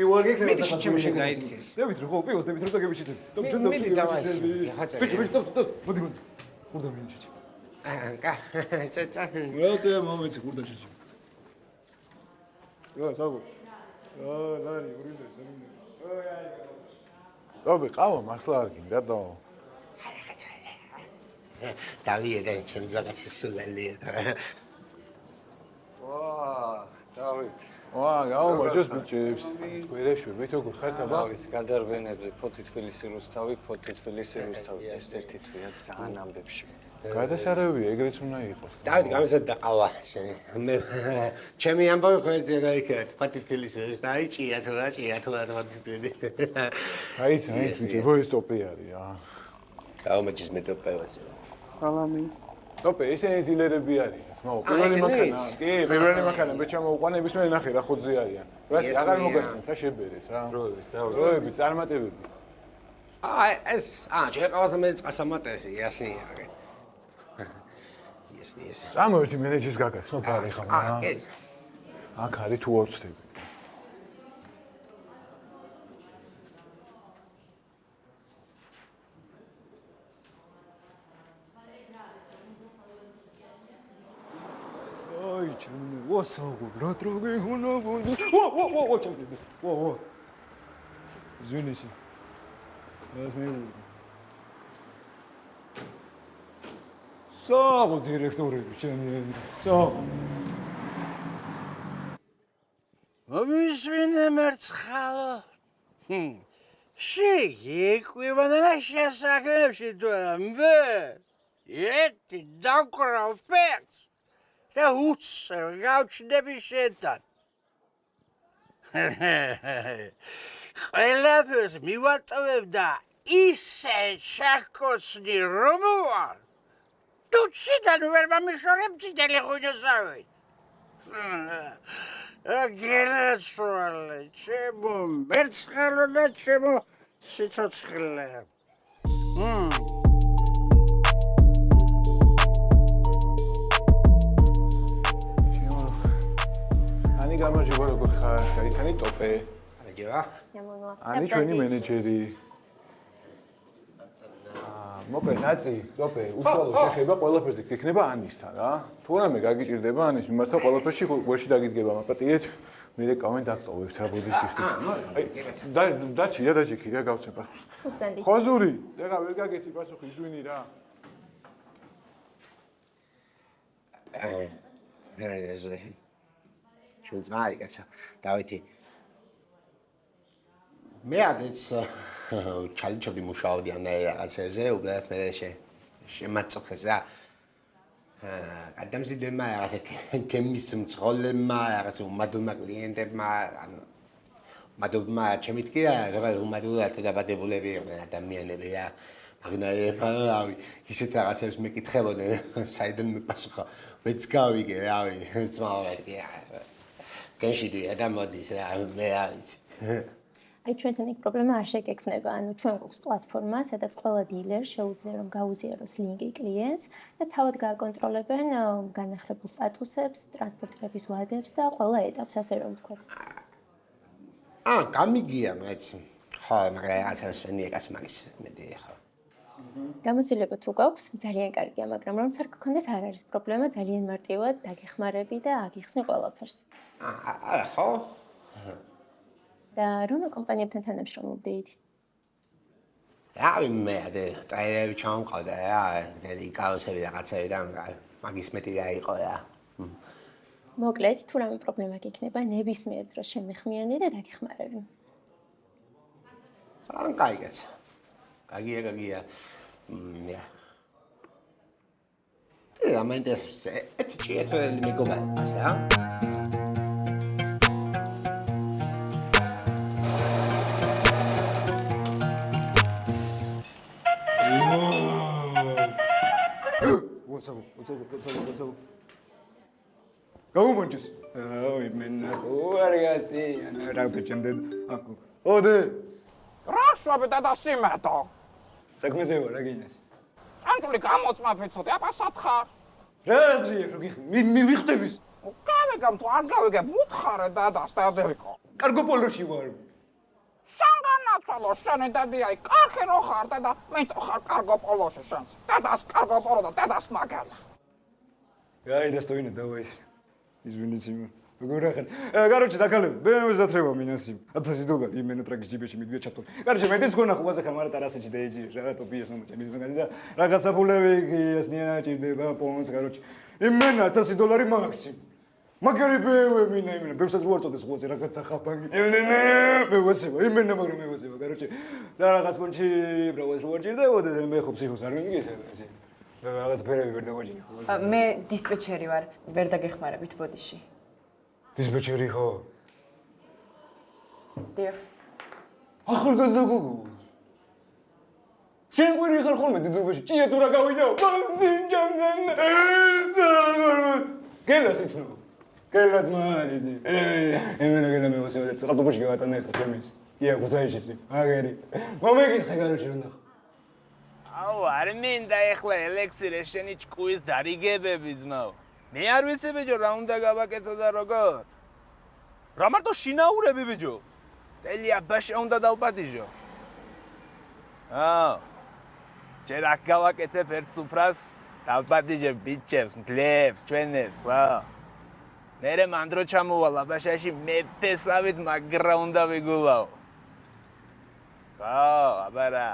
ივარგი ხარ. მეტი შეჩემში გაიცეს. დევით რო, პიოს დევით რო და გებიშიტებ. მიდი დავაი. ბიჭო, მოდი. ხურდა მინჩი. კა, წა. რა მომეცი ხურდა შეჩი. რა, საგო. ნანი, ურინდა, საგინე. დაბი, ყავა მართლა არ გინდა და დავლიეთ, ჩემი ზოგადად სულელია. დავით. გაუმარჯოს ბიჭებს. ვერეშვებით როგორ ხართ აბა? ის გადარვენებზე ფოთი თბილისი რუსთავი, ფოთი თბილისი რუსთავი. ეს ერთი თვია ძალიან ამბებში. გადასარავია, ეგრეც უნდა იყოს. დავით, გამოსადა ყავა. მე ჩემი ამბავი ხოეზე რა იქეთ. ფოთი თბილისი რუსთავი, ჭია თუ ფოთი თბილისი. აიც, ბიჭო, ეს ტოპი არის რა. გაუმარჯოს მე ტოპევაზე. სალამი. ტოპე, ესენი დილერები არიან, ძმაო. პირველი მანქანა, კი, პირველი მანქანა, მე ჩამოვყვანების მე ნახე რა ხოძე არიან. რაც აღარ მოგესწრებს, შებერეთ რა. დროები, წარმატებები. ეს, შეყავაზე მე წასამატესი, იასნია. იასნია. წამოვედი მენეჯერის გაგაცნო ფარი ხარ რა. აქ არის თუ არ ვწდები. ვასაგო რა დროგი უნაბუნდი ვა ჩემდი ვა ზვინისი ეს მე საგო დირექტორები ჩემი საგო მომისვინე მერცხალო შეიკვებანა შესაძლებელი თუ არა მე ეთი დაკრავ ფერს და უცებ გავჩნდები შენთან. ყველაფერს მივატოვებ და ისე შაქოსნი რომ ვარ. თუ შიდან ვერ მომიშორებ ტელეფონოსავით. გენაცვალე, ჩემო მერცხალო და ჩემო სიცოცხლე. გამარჯობა როგორ ხარ? გაიცანი ტოპე. გამარჯობა. ანი ჩვენი მენეჯერი. მოკლედ ნაცი, ტოპე, უშუალო შეხება ყველაფერზე გექნება ანისთან რა. თუ რამე გაგიჭირდება ანის მიმართა ყველაფერში გვერდში დაგიდგება, მაპატიეთ, მე რეკავენ დაგტოვებთ რა ბოდის სიხდის. აი, დაჩი რა დაჭიქი რა გავცემა. უცენდი. ხოზური, ეხა ვერ გაგეცი პასუხი ზვინი რა. ჩვენ ძმაი კაცო დავითი მე ადეც ჩალიჩობდი მუშაობდი ამ რაღაცებზე უბრალოდ მე შემაწოხეს რა ადამიანმა რაღაცა გემის მწოლებმა რაღაცა უმადულმა კლიენტებმა ანუ მადლობა ჩემით კი რა უმადლოდ დაბადებულები იყვნენ ადამიანები რა მაგნაიებავი ისეთ რაღაცებს მეკითხებოდნენ საიდან მიპასუხა მეც გავიგე რავი ძმაურად კი გენშიდია და მოდის რა მე რა ვიცი აი ჩვენთან იქ პრობლემა არ შეგექმნება, ანუ ჩვენ გვაქვს პლატფორმა, სადაც ყველა დილერ შეუძლია რომ გაუზიაროს ლინკი კლიენტს და თავად გააკონტროლებენ განახლებულ სტატუსებს, ტრანსპორტირების ვადებს და ყველა ეტაპს, ასე რომ ვთქვათ. გამიგია მეც. ხო, მაგრამ რაღაცას ვენიერას მაგის მედი ხო. გამოცდილება თუ გაქვს, ძალიან კარგია, მაგრამ რომ არ გქონდეს არ არის პრობლემა, ძალიან მარტივად დაგეხმარები და აგიხსნი ყველაფერს. ხო. და რომელ კომპანიებთან თანამშრომლობდით? რავი მე ტრეილერები ჩამოვყავდა რა, ძელი კაოსები რაღაცები და მაგის მეტი რა იყო რა. მოკლედ, თუ რამე პრობლემა გექნება, ნებისმიერ დროს შემეხმიანი და დაგეხმარები. ძალიან კაიგაც. გაგია. და მაინტერესებს ეთჭი ეთველი მეგობარი ასე რა. What's up? Go bunches. Oh, men. Oh, argasti. Ana rapichanded. Ode. Rashva da simeto. Sakmeze vara ginas. Antuli gamotsma fetsoti, აბა სათხარ. რა აზრია, რო მივიხდების? გავიგებ თუ არ გავიგებ, მუთხარე დადას დადეიკო. კარგო პოლოში ვარ. სანგანაცვალო შენი დადი აი, კარგი რო ხარ და მე თუ ხარ კარგო პოლოში შენს. დადას კარგო პოლო და დადას მაგალა. Ай, достойно, давай. Извините, Иман. Гурахен. Короче, такале, BMW затреба меня сим. $1000 именно трак ჯიბეში მიდია ჩათული. Короче, მეტიც გონა ხუბაზე ხარ, მაგრამ тарასეჩი დაეჯი, რა ტოპიეს მომჭა მის მაგაზი და რაღაცა ფულები ისნია ჭირდება პონს, короче. იმენა $1000 მაქსიმ. მაგარი BMW მინა იმენა, ბევრსაც ვარ წოდეს ხუაზე რაღაცა ხაფანგი. მე ვასება, იმენა მაგრამ მე ვასება, короче. და რაღაც პონჩი ბრავს ვარ ჭირდება და მე ხო ფსიქოს არ მიმიგეს ესე. რაღაც ფერები ვერ დავაჯინე. მე დისპეჩერი ვარ, ვერ დაგეხმარებით ბოდიში. დისპეჩერი ხო? დიახ. ახალგაზრდა გოგო. შენ ყვირი ხარ ხოლმე დიდუბეში, ჭია თუ რა გავიდა? ბანძინჯანძან. გელას იცნობ. გელაც მაიზი. ემენა გელა მე ვასება, წყალტუბაში გავატანა ეს ჩემის. ია გუთაიშისი. აგერი. მომეკითხე გაროში უნდა. აუ, არ მინდა ეხლა ელექსირე შენი ჭკუის დარიგებები ძმაო. მე არ ვიცი ბიჭო რა უნდა გავაკეთო და როგორ. რა მარტო შინაურები ბიჭო. ტელია ბაშა უნდა დავპატიჟო. ჯერ აქ გავაკეთებ ერთ სუფრას, დავპატიჟებ ბიჭებს, მგლებს, ჩვენებს, მერე მანდრო ჩამოვალა ბაშაში მეფესავით მაგრა უნდა ვიგულაო. აბა რა.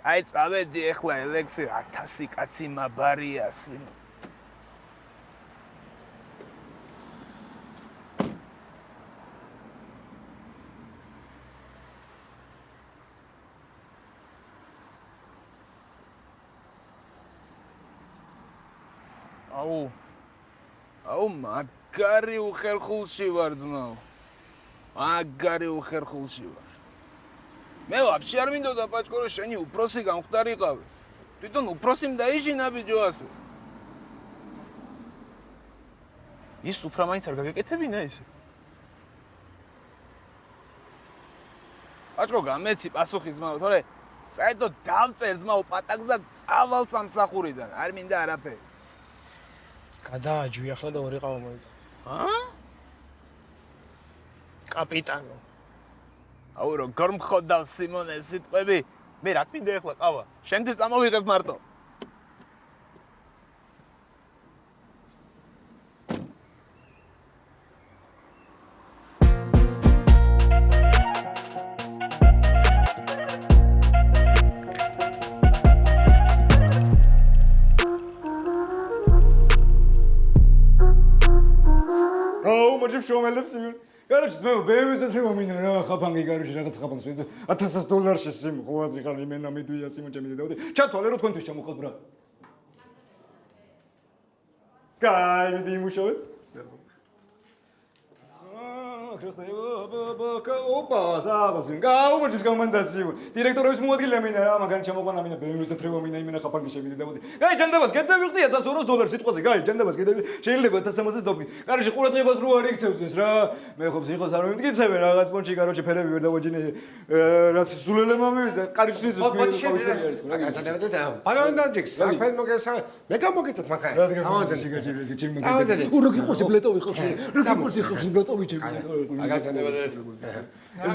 აი წავედი ეხლა ელექსი 1000 კაცი მაბარიას. აუ მაგარი უხერხულში ვარ ძმაო. მაგარი უხერხულში ვარ. მე ვაფშე არ მინდოდა პაჭკორო შენი უფროსი გამختارიყავი. თვითონ უფროსიმ დაიჟინა ბიჭო ასე. ის უფრა მაინც არ გაგეკეთებინა ესე. პაჭკო გამეცი პასუხი ძმაო, თორე საერთოდ დავწერ ძმაო პატაკს და წავალ სამსახურიდან. არ მინდა არაფერი. გადააჯვი ახლა და ორი ყავა მოვიდა. კაპიტანო. აუ როგორ მხოდავს სიმონე სიტყვები? მე რა თქმა ეხლა ყავა. შენთვის წამოვიღებ მარტო. შომელებს იმენ. Короче, მე BMW-ზე შემომინა რა ხაფანგი გარუში რაღაც ხაფანგს ვეძე $1000 სიმ ხოვაზი ხარ იმენა მიდვია სიმონ ჩემი დედაოდი. ჩათვალე რო თქვენთვის ჩამოხალ ბრა. კაი მიდი იმუშავე. ოპა, საღოსი. გაუმოჩის კომანდაციო. დირექტორების მოადგილე მინდა რა, მაგარი ჩამოყვანა მინდა, BMW-ს და ფრევა მინდა იმენა ხაფანგი შემიძლია დავუდი. გაი, ჯანდაბას გეტევიხდია $100 სიტყვაზე, გაი, ჯანდაბას გეტევი. შეიძლება 1300-ს დავფიქრ. კარში ყურადღებას რო არ იქცევდეს რა. მე ხო ფსიქოს არ მომიტკიცებენ რაღაც პონჩი, კაროჩე ფერები ვერ დავაჯინე. რაც სულელემა მივიდა, კარიშნის ბალონდაჯიქს, საქმე მოგესა. მე გამოგეცეთ მაგას. რო გიყურს ბლეტოვი ხალხი. რო გიყურს ხალხი ბლეტოვი ჩემი. აგაცანებოდა.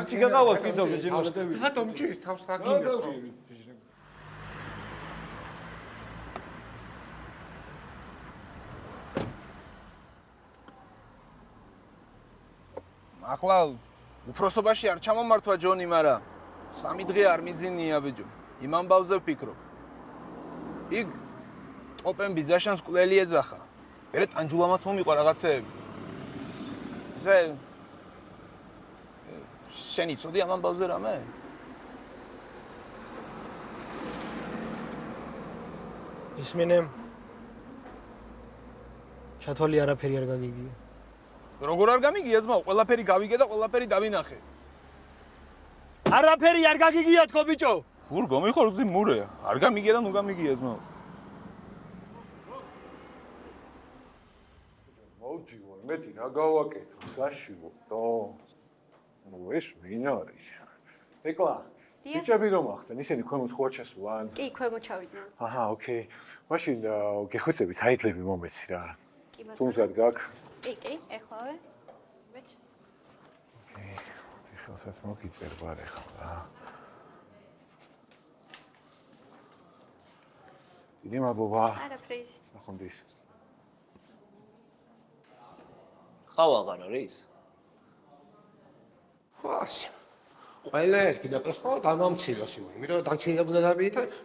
ჩიგაყავად კიცობდი ჩემი ბლეტოვი. ხატომ ჩი თავს აგინებს. ახლა უფროსობაში არ ჩამომართვა ჯონი, მაგრამ 3 დღე არ მიძინია ბიჭო. იმ ამბავზე ვფიქრობ. იქ ტოპენ ბიზაშანს კვლელი ეძახა. მერე ტანჯულამაც მომიყვა რაღაცეები. ესე შენი ცოდი ამ ამბავზე რამე? ისმინე ჩათვალი არაფერი არ გაგიგია. როგორ არ გამიგია ძმაო? ყველაფერი გავიგე და ყველაფერი დავინახე. არაფერი არ გაგიგია თქო ბიჭო. გურ გომიხორ მურე. არ გამიგია და ნუ გამიგია ძმაო. მოვდივარ, მეტი რა გავაკეთო, საშივო. ნუ ეს ვინ არის? ეკლა. ბიჭები რომ ახდენ, ისინი ქვემოთ ხო ჩასულან? კი, ქვემოთ ჩავიდნენ. აჰა, ოკეი. მაშინ გეხვეწებით აიდლები მომეცი რა. თუმცა გაქვს კი, ეხლავე. ვეჭ. ოკეი. ეხლასაც მოგიწერ ვარ ახლა. დიდი მადლობა. არაფრის. ახონდის. ყავაღარ არის? ხასი. ყველა ერთი და პოსტო დამამცილოს იმო. იმიტომ დამცილებული და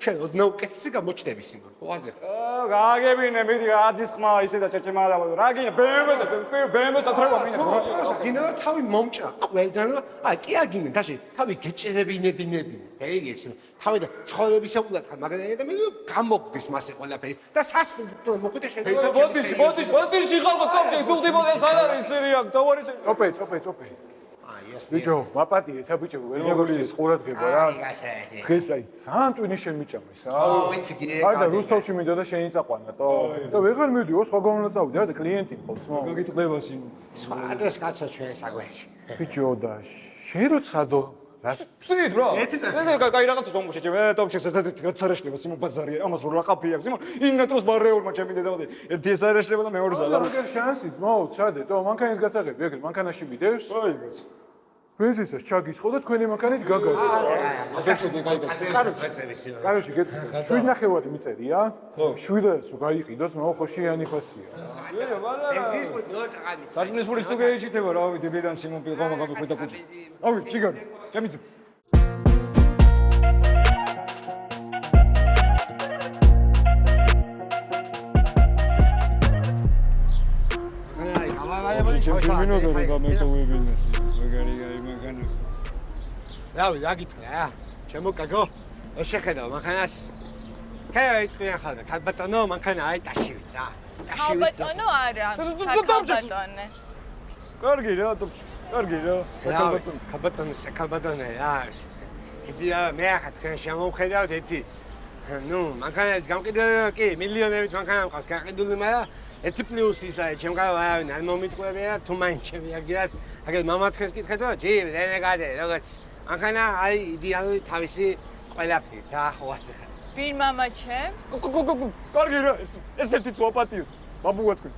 შენ ოდნავ კეთილი გამოჩნდები სიმო. ხოაზე ხარ. გააგებინე მიდი აძის ხმა ისე და ჭეჭემარავა. რა გინდა BMW-ს დატრევა მინდა. გინდა თავი მომჭა ყველგან. აი კი აგინე დაში თავი გეჭერებინებინები. ეგეც თავი და ცხოვრების უკულად ხარ მაგრამ და მე გამოგდის მასე ყველაფერი და სასწრაფო მოკვეთე შეიძლება. ბოდიში ხალხო თორჩი სულდიბოდეს არ არის სერია დავარის. ტოპე. ბიჭო, მაპატიეთ ბიჭო, ვერ მოგოლის ყურადღება რა. დღეს აი ძალიან ტვინი შემიჭამეს რა. ვიცი კი. აი და რუსთავში მინდა და შენი წაყვანა თო. და ვეღარ მივდიო, სხვა გომნა წავდი რა და კლიენტი მყავს მო. გაგიტყდება სიმო. სხვა დროს კაცო ჩვენ საგვეში. ბიჭო და შენ როცადო რა ვსწრით რა. კაი რაღაცა ზომბუში ჩემ ტოპში ერთადერთი რაც არაშლება სიმო ბაზარია. ამას რო ლაყაფი აქვს სიმო. ინატროს ბარეულმა ჩემი დედავდი. ერთი ეს არაშლება და მეორე ზალა. როგორ შანსი ძმაო, ჩადე, თო მანქანის გასაღები, ეგრე მანქანაში მიდევს. აი კაც. ბენზინსაც ჩაგისხო და თქვენი მანქანით გაგადო. კაროში, 7.5 მიწერია? ხო. 700 გაიყიდოს, მაგრამ ხოშიანი ფასია. საჭმლის ფულის თუ გეიჩიტება რა, ავი დებედან სიმონ პილყომა გამიხვიდა კუჭი. ავი, ჩიგარი, ჩემიძე. ჩემპიონო და გამეტოვებინეს. მაგარი მანქანა. რავი, რა გითხრა რა? ჩემო კაკო, ეს შეხედავ მანქანას. კაი, თქვენ ხალხი, ქალბატონო, მანქანა აი ტაშივით რა. ქალბატონო არა, ქალბატონე. კარგი რა, კარგი რა. ქალბატონო, ქალბატონე რა. იდეა მე ახლა თქვენ შემოვხედავთ ერთი. ნუ, მანქანას გამყიდე, კი, მილიონებით მანქანა მყავს, გაყიდული, მაგრამ ერთი პლუსი ისაა, ჩემ გავარავინ არ მომიტყვებია თუ მაინც ჩემი აგდათ. აგერ მამა თქვენს კითხეთ, ჯი, რენეგადე, როგორც მანქანა აი იდეალური თავისი ყველაფერი და ხო ასე ხარ. ვინ მამა ჩემს? კარგი რა, ეს ერთი წვაპატიოთ. ბაბუა თქვენს.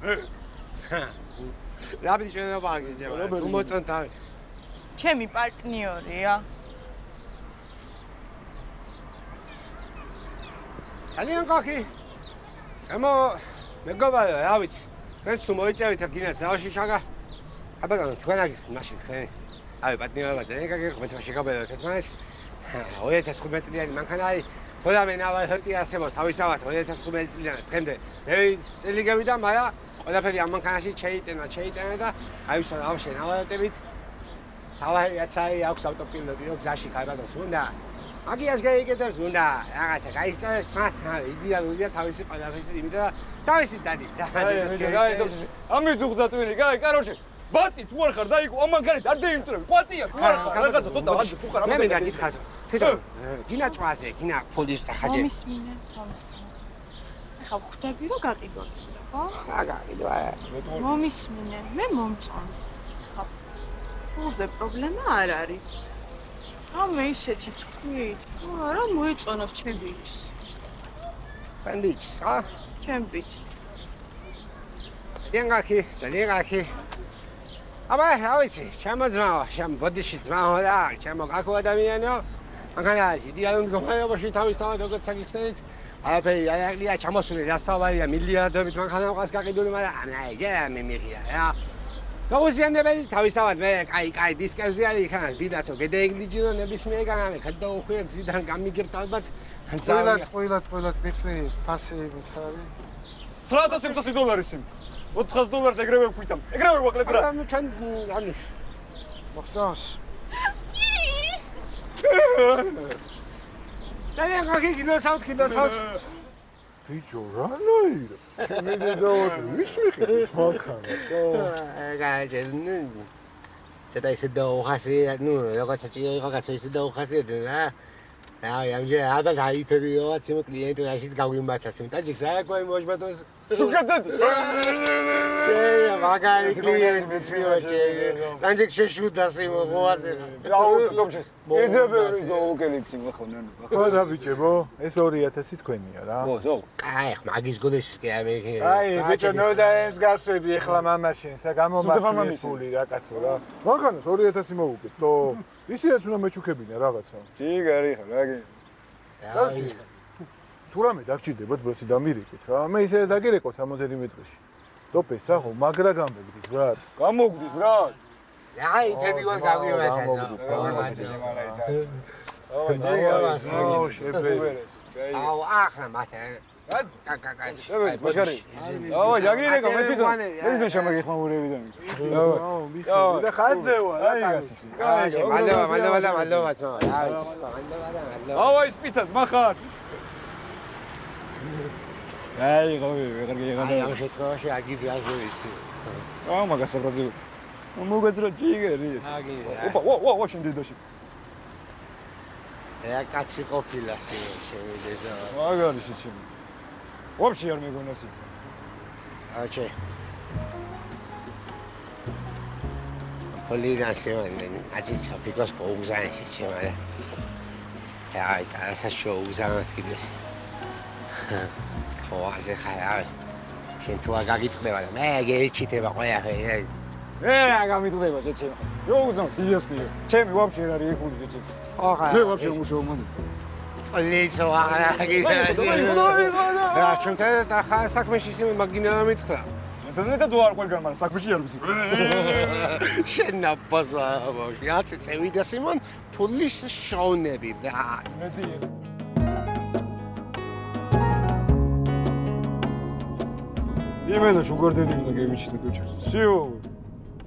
რა ბიჭენობა აგიჯება, თუ მოწონ თავი. ჩემი პარტნიორია. ძალიან კახი. მეგობარო, რა ვიცი. თქვენც თუ მოიწევით გინა ძალში შაგა. აბა თქვენ აგის მაშინ თქვენ. აი პარტნიორობა ძალიან კახი, ხომ თვითონ შეგაბეროთ ერთმანეთს. 2015 წლიანი მანქანა აი თორემ ნავალხი არსებობს თავისთავად 2015 წლიდან დღემდე. მე წელი გავიდა, მაგრამ ყველაფერი ამ მანქანაში შეიტანა და აი ვსა ავშე ნავალეტებით. თავარიაც აი აქვს ავტოპილოტი, რო გზაში კარგადოს უნდა. მაგიას გაიგეთებს უნდა რაღაცა გაიხსენებს მას იდეალურია თავისი ყველაფერი იმით და თავისი დადის. ამით უხდა ტვინი, კაი, კაროჩე. ბატი თუ არ ხარ დაიგო ამაგარეთ არ დაიმტრები კვატია თუ არ ხარ რაღაცა ცოტა ვაძე თუ ხარ მე მინდა გითხრათ თვითონ გინა წვაზე გინა ფულის სახაჯე მომისმინე ეხლა ხვდები რომ გაყიდვა ხო? გაყიდვა მომისმინე მე მომწონს ხა ფულზე პრობლემა არ არის მე ისეთი თქვით არა მოეწონოს ჩემ ბიჭს ჩემ ბიჭს ხა? ჩემ ბიჭს ძალიან კარგი აბა რა ვიცი ჩემო ძმაო ჩემ ბოდიში ძმაო და ჩემო გაქო ადამიანო მაგალითად იდეალურ მდგომარეობაში თავისთავად როგორც საგიხსენით არაფერი არ აკლია ჩამოსული დასწავლია მილიარდობით მანქანა ყავს გაყიდული მაგრამ აი ჯერა მემიღია რა გაუზიანებელი თავისთავად მე კაი დისკებზე არის იქანას ბიდათო გედეიგლიჯინო ნებისმიერგან გადაუხვია გზიდან გამიგებ ალბათ ყველად მიხსნი ფასი მითხარი $9,600 $400 ეგრევე ვქვითამთ. ეგრევე ვაკლებ რა. ანუ ჩვენ ანუ მოხსავს. ძალიან კარგი გინოსავთ. ბიჭო, რანაირად? მე დავაყე, ვის მიყიდეთ მანქანა? გაიჟენ. ცოტა ისე დაუხასი, ნუ როგორც ჭირო იყო კაცო ისე დაუხასი რა. ამჯერად ალბათ აიფებიოაც იმ კლიენტი რაშიც გავიმართას იმ ტაჯიკს აკვაი მოშბატოს შუქადად მაგარი კლიენტი სიოჭე ტაჯიკ შეშუდას იმ ყოაზე აუტომშეს ედაბერი გაუკელიცი მოხონან ხო და ბიჭებო ეს 2000 თქვენია რა მოზო კაი მაგის გოდეს კი ამე აი ბიჭო ნოდაემს გავსები ახლა მამაშენსა გამომართული ფული რა კაცო რა მაგანას 2000 მოვუკეთ თო ისედაც უნდა მეჩუქებინა რაღაცა ჯიგარი ხარ რაგი თუ რამე დაგჭირდებათ ბროსი დამირეკეთ რა მე ისე დაგირეკოთ ამოდენიმე დღეში ტოპე სახო მაგრა გამოგდის ბრატ გამოგდის ბრატ აი ფებიوال გავიმართას აუ შეფერეს აუ ახლა მათე მაგარი აუ ჯაგირეკო მე თვითონ ეს შემოგიხმაურებიდან აუ ბიჭო და ხაზევა აი გასისი მალოვა აუ ის პიცაც მახარ აი ღოვი ვეღარ გეღარ აი ამ შემთხვევაში აგიდი აზნევისი აუ მაგას საბრაზი მოგეძრო ჯიგერი ოპა შენდიდოში რა კაცი ყოფილა შემი დედა მაგარი შეჩემი ვაფშე არ მეგონასი აჩე პოლიგასიონი აჩი საფიკოს გოგზანი შეჩემა და აი ასაშო უზანოთ კიდეს ხო ასე ხარ შენ თუ არ გაგიტყდება და მე გეჩიტება ყველაფერი რა გამიტყდება შეჩემა გოგზან სიასტიო ჩემი ვაფშე არ არის ეკული შეჩემა ახლა მე ვაფშე უშოვმოდი ლიცო აღარ რა ჩვენ და ხარ საქმეში სიმე მაგინა მითხრა ინტერნეტად თუ არ ყველგან მაგრამ საქმეში არ ვიცი შენ ნაპაზა ბავშვი აცი წევიდა სიმონ ფულის შოვნები და მეტი ეს იმენა შუგორდედი უნდა გემიჩნდა კუჩას სიო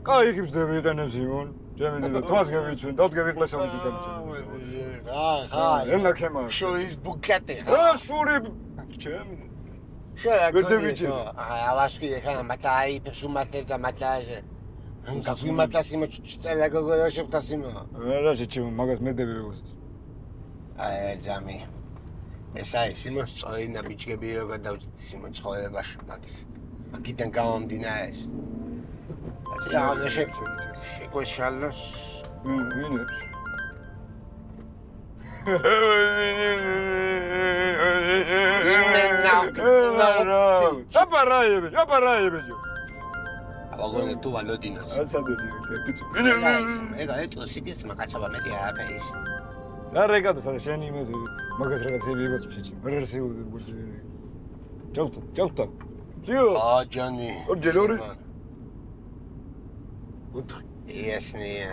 კაი ხიბს დავიყენებ სიმონ ჩემი დედა თვას გავიცვენ და გავიყლესავდი გამიჩნდა ხა ენა ქემა შურის ბუკეტი რა შური ჩემი შეგაგდები ავასკი ხა მათაი პერსუმატევ და მათაზე გაგვიმატას იმ ჩტელა გოგო შეფტასიმო რა შეჩემ მაგას მედები ვიღოს აი ძამი ეს აი სიმონ სწორინა ბიჭები რა გადავჭი სიმონ ცხოვრებაში მაგის მაგიდან გამომდინარე ეს ასე აღარ შეგვეშალოს ვინე აპარაებე აგონე თუ ვალოდინას აცადესი ეგა ეტოსიკის მაგაცობა მეტი არაფერი ის რა რეგატო სადა შენ იმაზე მაგას რაღაცები იბაც შეჭი ვერ არსებული გუში ჯავტა ჯიო აჯანი ჯელორი ესნია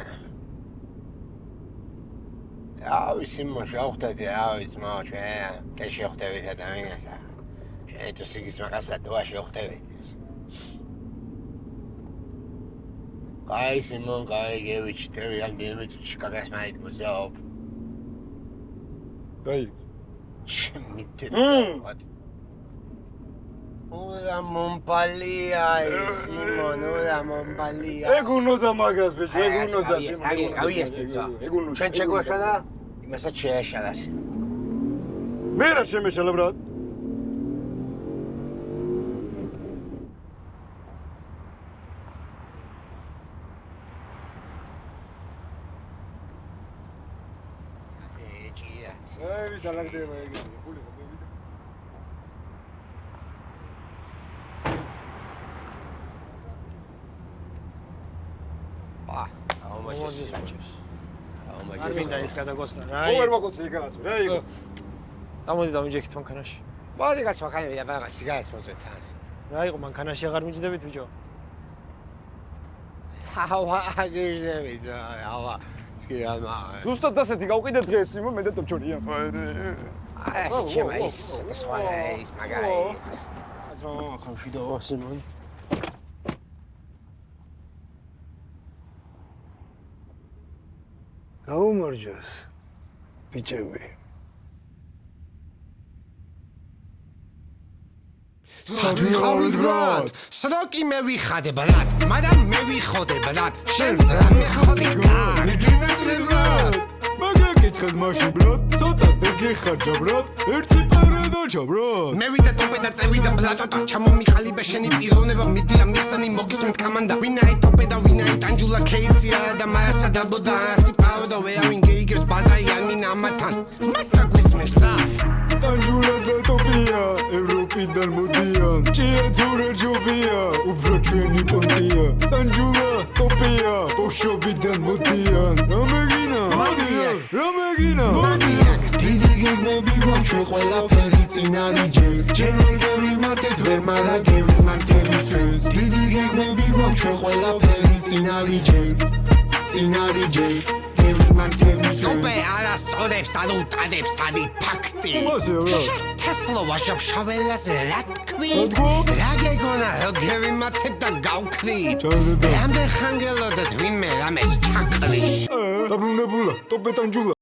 აი სიმონ შევხვდები აი ძმაო ჩვენ და შევხვდებით ადამიანს ჩვენ ეტოსიკის მაგასაც და შევხვდებით კაი სიმონ კაი გევიჩდები რამდენიმე წუთში კაგას მაით მოზაობ კაი ჩემი ურა მომბალია სიმონ, ურა მომბალია. ეგ უნოდა მაგას ბიჭო, ეგ უნოდა სიმონ. გავიესწრა. ჩვენ შეგვეშალა, იმასაც შეეშალა სიმონ. მე რა შემეშალა ბრატ? აი, დალაგდება ეგ. არ მინდა ის გადაგოსნა რა. ოვერ მოგოცე იგას, რა იყო? წამოდი დავიჯექით მანქანაში. მოდი გასვაქანები და ბაღა სიგარეტს მოწვეთ თანს. რა იყო მანქანაში აღარ მიჯდებით ბიჭო? ავა აგირდები ძა, ავა. სკიანა. ზუსტად ასეთი გავყიდე დღეს სიმონ მე და ტოჩორია. აი, შეჭება ის, სხვა ის მაგარი. აზო, კონფიდო სიმონ. გაუმარჯოს ბიჭები. სად ვიყავით ბრატ? სროკი მე ვიხადე ბრატ, მაგრამ მე ვიხოდე ბრატ. შენ რა მეხოდი ბრატ? მიგინატრე ბრატ. მაგა კითხეთ მაშინ ბრატ, ცოტა დაგეხარჯა ბრატ, ერთი პარადოჩა ბრატ. მე ვიდა ტოპე და წევიდა ბრატო, ჩამომიყალიბე შენი პიროვნება, მიდია მიხსანი მოგისმით კამანდა. ვინაი ტოპე და ვინაი ტანჯულა კეიცია და მარასა დაბოდა ასი პაუდა ვეავინ გეიგებს ბაზაიანი ამათან. მასა გვისმეს ბრატ. ტანჯულა და ტოპია, ევროპიდან მოდიან. ჭიათურა ჯობია, უფრო ჩვენი პონტია. ტანჯულა, ტოპია, ბოშობიდან მოდიან. რამეგინა? რა მეგინა? დიდი გეგმები გვაქვს ჩვენ ყველაფერი წინარიჯე. ჯერ გევიმატეთ ვერ მარა გევიმატები ჩვენს. დიდი გეგმები გვაქვს ჩვენ ყველაფერი წინარიჯე. წინარიჯე. ტოპე არასწორებს არ უტანებს არი ფაქტი. თესლო ვაშავ შაველაზე რა თქვი? რა გეგონა რომ გევიმატეთ და გავქრით? რამდენ ხანგელოდეთ ვინმე რამეს ჩაკრი? დაბრუნებულა, ტოპე ტანჯულა.